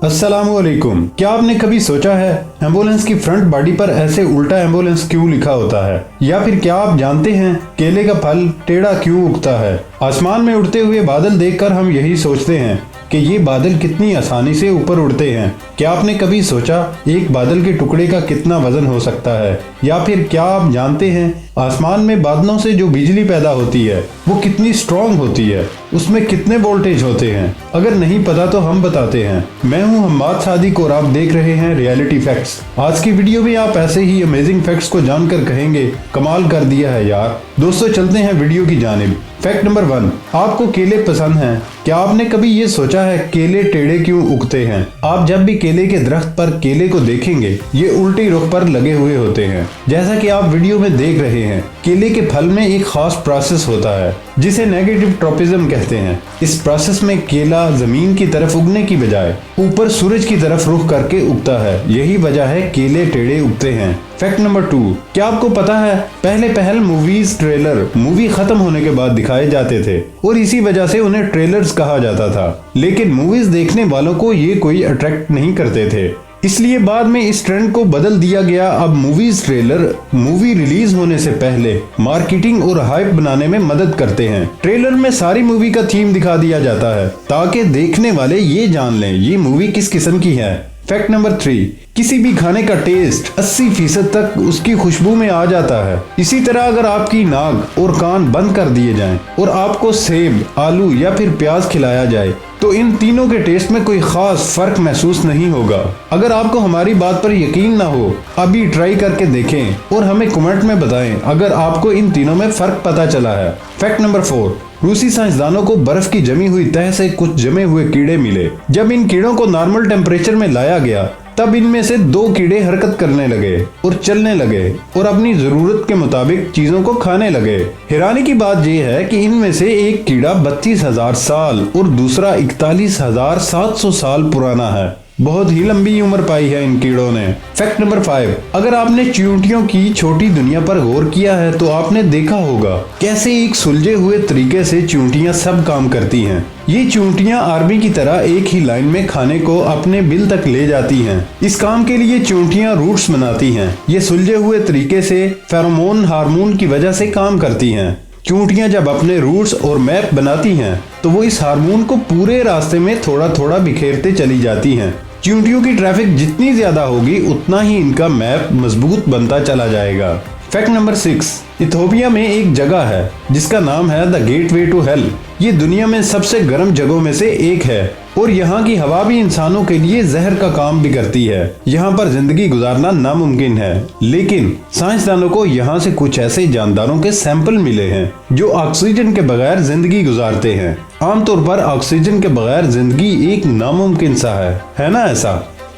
अस्सलामुअलैकुम। क्या आपने कभी सोचा है एम्बुलेंस की फ्रंट बॉडी पर ऐसे उल्टा एम्बुलेंस क्यों लिखा होता है? या फिर क्या आप जानते हैं केले का फल टेढ़ा क्यों उगता है? आसमान में उड़ते हुए बादल देखकर हम यही सोचते हैं कि ये बादल कितनी आसानी से ऊपर उड़ते हैं। क्या आपने कभी सोचा एक बादल के टुकड़े का कितना वजन हो सकता है? या फिर क्या आप जानते हैं आसमान में बादलों से जो बिजली पैदा होती है वो कितनी स्ट्रॉन्ग होती है, उसमें कितने वोल्टेज होते हैं? अगर नहीं पता तो हम बताते हैं। मैं हूं हम्माद सादिक और आप देख रहे हैं रियलिटी फैक्ट्स। आज की वीडियो में आप ऐसे ही अमेजिंग फैक्ट्स को जानकर कहेंगे कमाल कर दिया है यार। दोस्तों चलते हैं वीडियो की जानिब। फैक्ट नंबर 1, आपको केले पसंद हैं? क्या आपने कभी ये सोचा है केले टेढ़े क्यों उगते हैं? आप जब भी केले के दरख्त पर केले को देखेंगे ये उल्टी रुख पर लगे हुए होते हैं। जैसा कि आप वीडियो में देख रहे हैं, केले के फल में एक खास प्रोसेस होता है जिसे नेगेटिव ट्रोपिज्म कहते हैं। इस प्रोसेस में केला जमीन की तरफ उगने की बजाय ऊपर सूरज की तरफ रुख करके उगता है। यही वजह है केले टेढ़े उगते हैं। फैक्ट नंबर 2, क्या आपको पता है पहले मूवीज ट्रेलर मूवी खत्म होने के बाद दिखाए जाते थे और इसी वजह से उन्हें ट्रेलर्स कहा जाता था। लेकिन मूवीज देखने वालों को ये कोई अट्रैक्ट नहीं करते थे, इसलिए बाद में इस ट्रेंड को बदल दिया गया। अब मूवीज ट्रेलर मूवी रिलीज होने से पहले मार्केटिंग और हाइप बनाने में मदद करते हैं। ट्रेलर में सारी मूवी का थीम दिखा दिया जाता है ताकि देखने वाले ये जान लें ये मूवी किस किस्म की है। फैक्ट नंबर 3, किसी भी खाने का टेस्ट 80% तक उसकी खुशबू में आ जाता है। इसी तरह अगर आपकी नाक और कान बंद कर दिए जाएं और आपको सेब, आलू या फिर प्याज खिलाया जाए तो इन तीनों के टेस्ट में कोई खास फर्क महसूस नहीं होगा। अगर आपको हमारी बात पर यकीन ना हो, अभी ट्राई करके देखें और हमें कमेंट में बताएं अगर आपको इन तीनों में फर्क पता चला है। फैक्ट नंबर 4, रूसी साइंसदानों को बर्फ की जमी हुई तह से कुछ जमे हुए कीड़े मिले। जब इन कीड़ों को नॉर्मल टेम्परेचर में लाया गया तब इनमें से 2 कीड़े हरकत करने लगे और चलने लगे और अपनी जरूरत के मुताबिक चीजों को खाने लगे। हैरानी की बात यह है कि इनमें से एक कीड़ा 32,000 साल और दूसरा 41,700 साल पुराना है। बहुत ही लंबी उम्र पाई है इन कीड़ों ने। फैक्ट नंबर 5, अगर आपने चींटियों की छोटी दुनिया पर गौर किया है तो आपने देखा होगा कैसे एक सुलझे हुए तरीके से चींटियां सब काम करती हैं। ये चींटियां आर्मी की तरह एक ही लाइन में खाने को अपने बिल तक ले जाती हैं। इस काम के लिए चींटियां रूट्स बनाती हैं। ये सुलझे हुए तरीके से फेरोमोन हार्मोन की वजह से काम करती हैं। चींटियां जब अपने रूट्स और मैप बनाती हैं तो वो इस हार्मोन को पूरे रास्ते में थोड़ा थोड़ा बिखेरते चली जाती हैं। चींटियों की ट्रैफिक जितनी ज्यादा होगी उतना ही इनका मैप मजबूत बनता चला जाएगा। फैक्ट नंबर 6, इथियोपिया में एक जगह है जिसका नाम है द गेटवे टू हेल। ये दुनिया में सबसे गर्म जगहों में से एक है और यहाँ की हवा भी इंसानों के लिए जहर का काम भी करती है। यहाँ पर जिंदगी गुजारना नामुमकिन है, लेकिन साइंसदानों को यहाँ से कुछ ऐसे जानदारों के सैंपल मिले हैं जो ऑक्सीजन के बगैर जिंदगी गुजारते हैं। आमतौर पर ऑक्सीजन के बगैर जिंदगी एक नामुमकिन सा है ना ऐसा।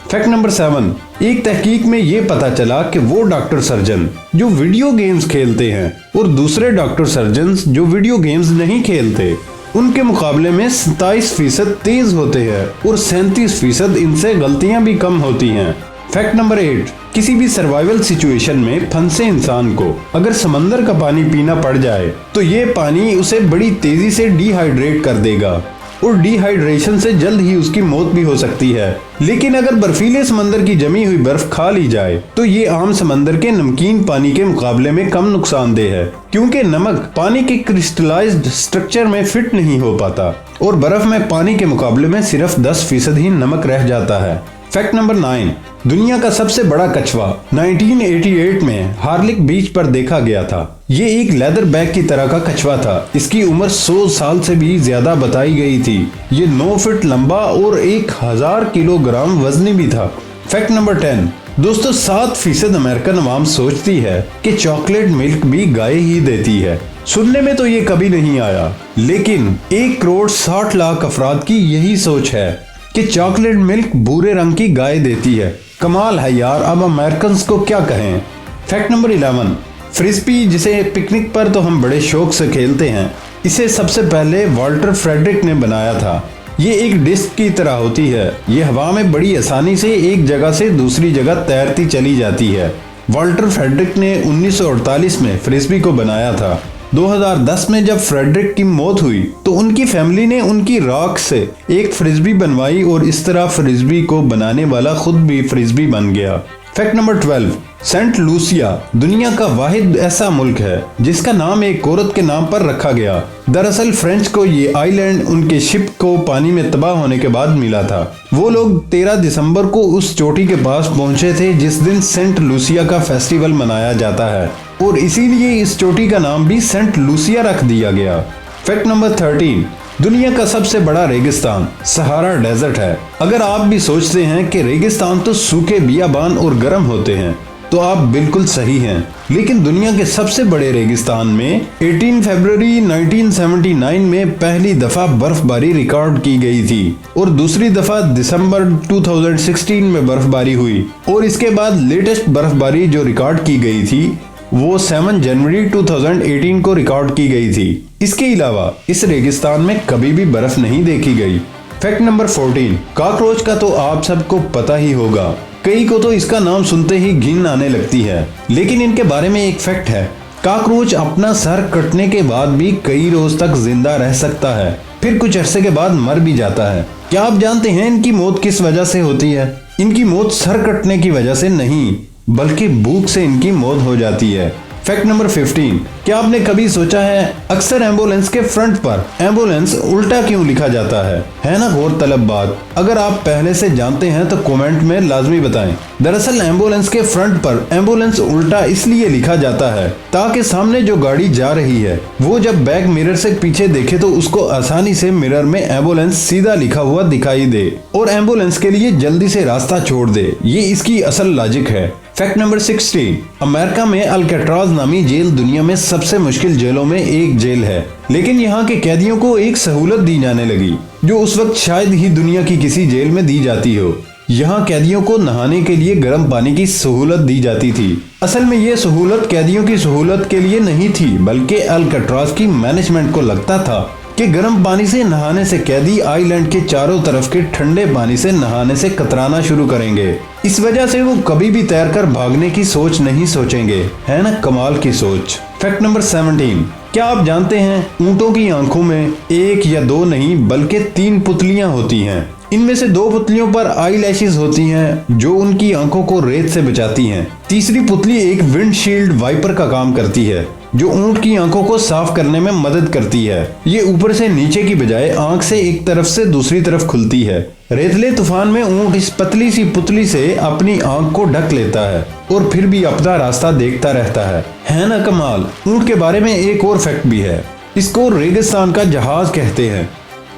फैक्ट नंबर 7, एक तहकीक में ये पता चला कि वो डॉक्टर सर्जन जो वीडियो गेम्स खेलते हैं और दूसरे डॉक्टर सर्जन जो वीडियो गेम्स नहीं खेलते उनके मुकाबले में 27% तेज होते हैं और 37% इनसे गलतियां भी कम होती हैं। फैक्ट नंबर 8, किसी भी सर्वाइवल सिचुएशन में फंसे इंसान को अगर समंदर का पानी पीना पड़ जाए तो ये पानी उसे बड़ी तेजी से डिहाइड्रेट कर देगा और डिहाइड्रेशन से जल्द ही उसकी मौत भी हो सकती है। लेकिन अगर बर्फीले समंदर की जमी हुई बर्फ खा ली जाए तो ये आम समंदर के नमकीन पानी के मुकाबले में कम नुकसानदेह है, क्योंकि नमक पानी के क्रिस्टलाइज्ड स्ट्रक्चर में फिट नहीं हो पाता और बर्फ में पानी के मुकाबले में सिर्फ 10% ही नमक रह जाता है। फैक्ट नंबर 9, दुनिया का सबसे बड़ा कछुआ 1988 में हार्लिक बीच पर देखा गया था। ये एक लेदर बैग की तरह का कछुआ था। इसकी उम्र 100 साल से भी ज्यादा बताई गई थी। ये 9 फीट लंबा और 1000 किलोग्राम वजनी भी था। फैक्ट नंबर 10, दोस्तों 7% अमेरिकन अवाम सोचती है कि चॉकलेट मिल्क भी गाय ही देती है। सुनने में तो ये कभी नहीं आया, लेकिन 1,60,00,000 अफराद की यही सोच है कि चॉकलेट मिल्क भूरे रंग की गाय देती है। कमाल है यार, अब अमेरिकन को क्या कहें। फैक्ट नंबर 11, फ्रिस्बी जिसे पिकनिक पर तो हम बड़े शौक से खेलते हैं, इसे सबसे पहले वाल्टर फ्रेडरिक ने बनाया था। ये एक डिस्क की तरह होती है। ये हवा में बड़ी आसानी से एक जगह से दूसरी जगह तैरती चली जाती है। वाल्टर फ्रेडरिक ने 1948 में फ्रिस्बी को बनाया था। 2010 में जब फ्रेडरिक की मौत हुई तो उनकी फैमिली ने उनकी राख से एक फ्रिस्बी बनवाई और इस तरह फ्रिस्बी को बनाने वाला खुद भी फ्रिस्बी बन गया। फैक्ट नंबर 12, सेंट लूसिया दुनिया का वाहिद ऐसा मुल्क है जिसका नाम एक औरत के नाम पर रखा गया। दरअसल फ्रेंच को ये आइलैंड उनके शिप को पानी में तबाह होने के बाद मिला था। वो लोग 13 दिसंबर को उस चोटी के पास पहुंचे थे जिस दिन सेंट लूसिया का फेस्टिवल मनाया जाता है और इसीलिए इस चोटी का नाम भी सेंट लूसिया रख दिया गया। फैक्ट नंबर 13, दुनिया का सबसे बड़ा रेगिस्तान सहारा डेजर्ट है। अगर आप भी सोचते हैं कि रेगिस्तान तो सूखे बियाबान और गर्म होते हैं तो आप बिल्कुल सही हैं, लेकिन दुनिया के सबसे बड़े रेगिस्तान में 18 फरवरी 1979 में पहली दफा बर्फबारी रिकॉर्ड की गई थी और दूसरी दफा दिसंबर 2016 में बर्फबारी हुई और इसके बाद लेटेस्ट बर्फबारी जो रिकॉर्ड की गई थी वो 7 जनवरी 2018 को रिकॉर्ड की गई थी। इसके अलावा इस रेगिस्तान में कभी भी बर्फ नहीं देखी गई। फैक्ट नंबर 14, कॉकरोच का तो आप सबको पता ही होगा, कई को तो इसका नाम सुनते ही घिन आने लगती है, लेकिन इनके बारे में एक फैक्ट है, कॉकरोच अपना सर कटने के बाद भी कई रोज तक जिंदा रह सकता है, फिर कुछ अरसे के बाद मर भी जाता है। क्या आप जानते हैं इनकी मौत किस वजह से होती है? इनकी मौत सर कटने की वजह से नहीं बल्कि भूख से इनकी मौत हो जाती है। फैक्ट नंबर 15, क्या आपने कभी सोचा है अक्सर एम्बुलेंस के फ्रंट पर एम्बुलेंस उल्टा क्यों लिखा जाता है ना गौरतलब बात। अगर आप पहले से जानते हैं तो कमेंट में लाजमी बताएं। दरअसल एम्बुलेंस के फ्रंट पर एम्बुलेंस उल्टा इसलिए लिखा जाता है ताकि सामने जो गाड़ी जा रही है वो जब बैक मिरर से पीछे देखे तो उसको आसानी से मिरर में एम्बुलेंस सीधा लिखा हुआ दिखाई दे और एम्बुलेंस के लिए जल्दी से रास्ता छोड़ दे। ये इसकी असल लॉजिक है। फैक्ट नंबर 16, अमेरिका में अल्काट्राज नामी जेल दुनिया में सबसे मुश्किल जेलों में एक जेल है, लेकिन यहाँ के कैदियों को एक सहूलत दी जाने लगी जो उस वक्त शायद ही दुनिया की किसी जेल में दी जाती हो। यहाँ कैदियों को नहाने के लिए गर्म पानी की सहूलत दी जाती थी। असल में ये सहूलत कैदियों की सहूलत के लिए नहीं थी बल्कि अल्काट्राज की मैनेजमेंट को लगता था कि गर्म पानी से नहाने से कैदी आइलैंड के चारों तरफ के ठंडे पानी से नहाने से कतराना शुरू करेंगे। इस वजह से वो कभी भी तैरकर भागने की सोच नहीं सोचेंगे। है ना कमाल की सोच। फैक्ट नंबर 17, क्या आप जानते हैं ऊंटों की आंखों में एक या दो नहीं बल्कि 3 पुतलियां होती हैं। इनमें से 2 पुतलियों पर आई लैशेज होती हैं जो उनकी आंखों को रेत से बचाती हैं। तीसरी पुतली एक विंडशील्ड वाइपर का काम करती है जो ऊंट की आंखों को साफ करने में मदद करती है। ये ऊपर से नीचे की बजाय आंख से एक तरफ से दूसरी तरफ खुलती है। रेतले तूफान में ऊंट इस पतली सी पुतली से अपनी आंख को ढक लेता है और फिर भी अपना रास्ता देखता रहता है ना कमाल। ऊंट के बारे में एक और फैक्ट भी है, इसको रेगिस्तान का जहाज कहते हैं।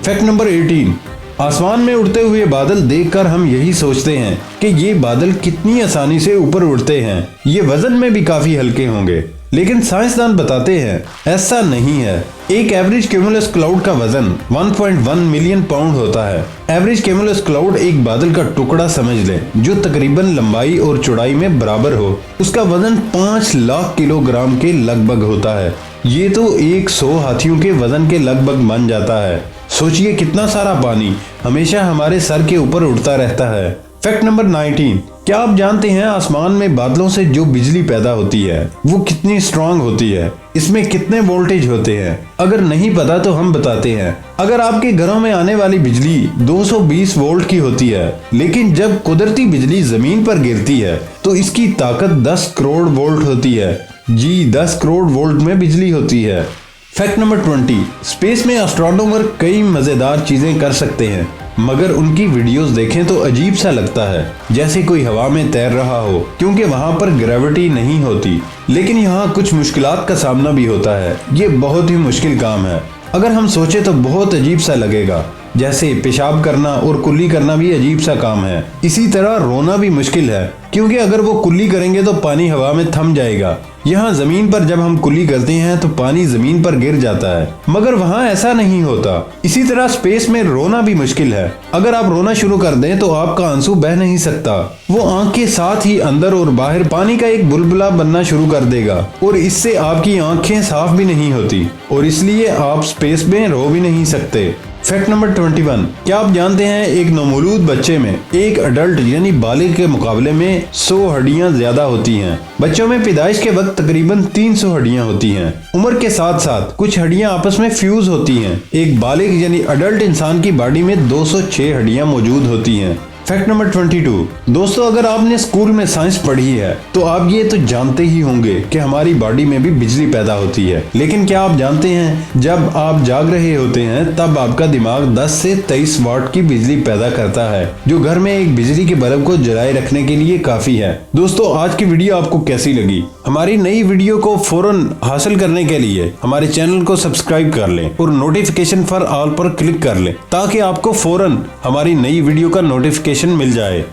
फैक्ट नंबर 18, आसमान में उड़ते हुए बादल देखकर हम यही सोचते हैं कि ये बादल कितनी आसानी से ऊपर उड़ते हैं, ये वजन में भी काफी हल्के होंगे, लेकिन साइंसदान बताते हैं ऐसा नहीं है। एक एवरेज क्यूमुलस क्लाउड का वजन 1.1 मिलियन पाउंड होता है। एवरेज क्यूमुलस क्लाउड एक बादल का टुकड़ा समझ लें जो तकरीबन लंबाई और चौड़ाई में बराबर हो। उसका वजन 5 लाख किलोग्राम के लगभग होता है। ये तो 100 हाथियों के वजन के लगभग बन जाता है। सोचिए कितना सारा पानी हमेशा हमारे सर के ऊपर उड़ता रहता है। फैक्ट नंबर 19, क्या आप जानते हैं आसमान में बादलों से जो बिजली पैदा होती है वो कितनी स्ट्रांग होती है, इसमें कितने वोल्टेज होते हैं? अगर नहीं पता तो हम बताते हैं। अगर आपके घरों में आने वाली बिजली 220 वोल्ट की होती है, लेकिन जब कुदरती बिजली जमीन पर गिरती है तो इसकी ताकत 10 करोड़ वोल्ट होती है। जी 10 करोड़ वोल्ट में बिजली होती है। फैक्ट नंबर 20, स्पेस में एस्ट्रोनॉमर कई मजेदार चीजें कर सकते हैं मगर उनकी वीडियोस देखें तो अजीब सा लगता है जैसे कोई हवा में तैर रहा हो क्योंकि वहां पर ग्रेविटी नहीं होती। लेकिन यहाँ कुछ मुश्किलात का सामना भी होता है। ये बहुत ही मुश्किल काम है। अगर हम सोचे तो बहुत अजीब सा लगेगा, जैसे पेशाब करना और कुल्ली करना भी अजीब सा काम है। इसी तरह रोना भी मुश्किल है क्योंकि अगर वो कुल्ली करेंगे तो पानी हवा में थम जाएगा। यहाँ जमीन पर जब हम कुल्ली करते हैं तो पानी जमीन पर गिर जाता है मगर वहाँ ऐसा नहीं होता। इसी तरह स्पेस में रोना भी मुश्किल है। अगर आप रोना शुरू कर दें तो आपका आंसू बह नहीं सकता, वो आंख के साथ ही अंदर और बाहर पानी का एक बुलबुला बनना शुरू कर देगा और इससे आपकी आंखें साफ भी नहीं होती और इसलिए आप स्पेस में रो भी नहीं सकते। फैक्ट नंबर 21, क्या आप जानते हैं एक नवमौलूद बच्चे में एक अडल्ट यानी बालिग के मुकाबले में 100 हड्डियां ज्यादा होती हैं। बच्चों में पैदाइश के वक्त तकरीबन 300 हड्डियां होती हैं। उम्र के साथ साथ कुछ हड्डियां आपस में फ्यूज होती हैं। एक बालिग यानी अडल्ट इंसान की बॉडी में 206 हड्डियां मौजूद होती हैं। फैक्ट नंबर 22, दोस्तों अगर आपने स्कूल में साइंस पढ़ी है तो आप ये तो जानते ही होंगे कि हमारी बॉडी में भी बिजली पैदा होती है। लेकिन क्या आप जानते हैं जब आप जाग रहे होते हैं तब आपका दिमाग 10 से 23 वाट की बिजली पैदा करता है, जो घर में एक बिजली के बल्ब को जलाए रखने के लिए काफी है। दोस्तों आज की वीडियो आपको कैसी लगी? हमारी नई वीडियो को फौरन हासिल करने के लिए हमारे चैनल को सब्सक्राइब कर लें और नोटिफिकेशन फॉर ऑल पर क्लिक कर लें ताकि आपको फौरन हमारी नई वीडियो का नोटिफिकेशन मिल जाए।